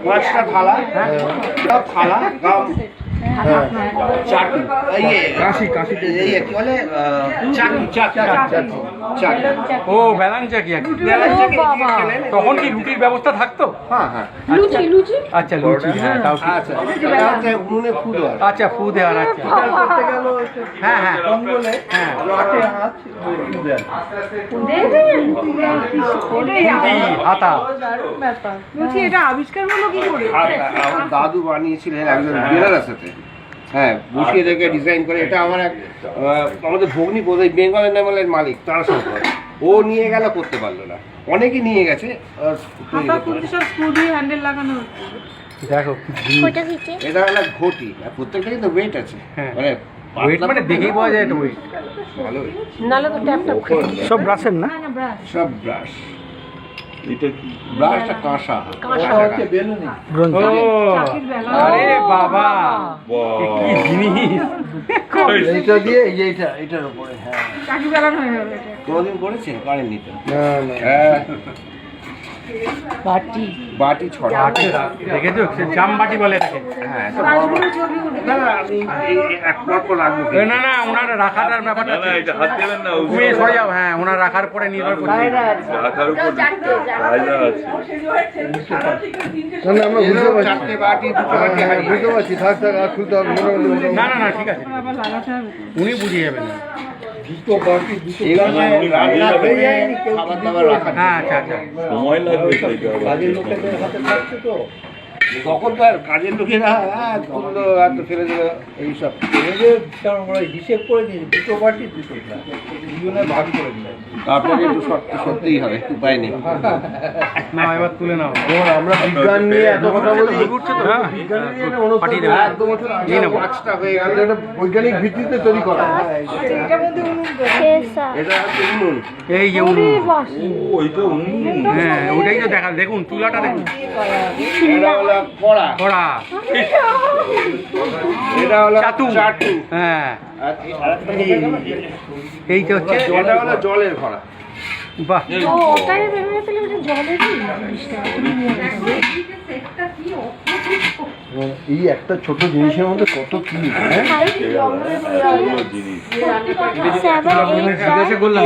পাঁচটা থালা, থালা চাটনি, কি বলে ও ব্যালান চাকি। তখন কি রুটির ব্যবস্থা থাকতো? হ্যাঁ হ্যাঁ আচ্ছা লুচি, হ্যাঁ তাও ঠিক। উনুনে ফু দেওয়া, আচ্ছা ফু দেওয়ার, আচ্ছা হ্যাঁ হ্যাঁ হাতা। এটা আবিষ্কার হলো কি করে? আমার দাদু বানিয়েছিলেন একজন বেনারস সাথে, হ্যাঁ বসিয়ে রেখে ডিজাইন করে। এটা আমার এক আমাদের ভগ্নি বোধ বেঙ্গল এনামেলের মালিক, তার সম্পদ। ও নিয়ে গেল, করতে পারলো না, অনেকেই নিয়ে গেছে। দেখো এটা হলো ঘটি, আর প্রত্যেকটা কিন্তু ওয়েট আছে, মানে ওয়েট মানে দেখেই পাওয়া যায়, এটা ওয়েট ভালো। সব ব্রাশের না? সব ব্রাশ। ব্রাশটা কাঁসা। আরে বাবা কি জিনিস! এইটা দিয়ে এইটার উপরে, হ্যাঁ কোনদিন করেছেন? করেননি তো? বাটি ছড়া দেখেছো, জাম বাটি বলে এটাকে। হ্যাঁ, না না আমি এক পর রাখবো। না না, ওনার রাখার ব্যাপারটা তুমি সরে যাও। হ্যাঁ, ওনার রাখার পরে নির্ভর করছে। চারটে বাটি, দুটো বাটি বুঝতে পারছি। না না না, ঠিক আছে, উনি বুঝিয়ে যাবেন। খাবার দাবার রাখা, হ্যাঁ আচ্ছা আচ্ছা, সময় লাগবে তখন তো আর কাজের লোকেরা তুললো আর ফেলে দিল এইসব হিসেব করে দিয়েছে। দুটো বাটি দুজনে ভাগ করে দিল। আপনাকে একটু সত্যিই হবে, উপায় নেই। না এবার তুলে নাও। আমরা বিজ্ঞান নিয়ে এত কথা বলি, পাঁচটা হয়ে গেল। এটা বৈজ্ঞানিক ভিত্তিতে তৈরি করা। এটা হচ্ছে উনুন। এই যে উনুন, হ্যাঁ ওটাই তো দেখা। দেখুন চুলাটা দেখুন, এটা হলো কড়া। কড়া, এটা হলো চাটু। হ্যাঁ এই তো হচ্ছে, এটা হলো জলের কড়া। বাহ, এই একটা ছোট জিনিসের মধ্যে কত কি জিজ্ঞাসা করলাম